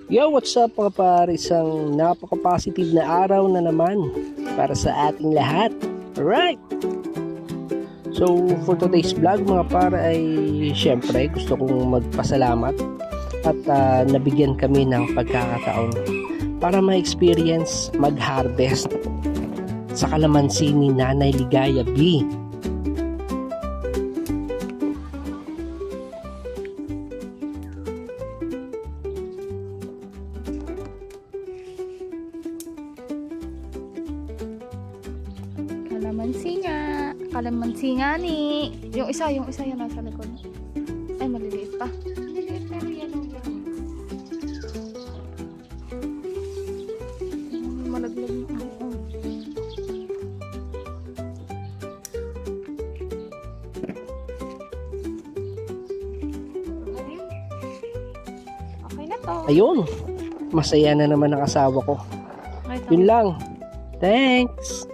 Yo, what's up mga pare? Isang napaka-positive na araw na naman para sa ating lahat. Alright! So, for today's vlog mga pare ay syempre gusto kong magpasalamat at nabigyan kami ng pagkakataon para ma-experience mag-harvest sa kalamansi ni Nanay Ligaya B. Kalamansi nga ni. Yung isa yung nasa likod. Ay, maliliit pa. Maliliit pero yellow yan. Malaglag na. Okay na to. Ayun, masaya na naman ang asawa ko. Yun lang. Thanks!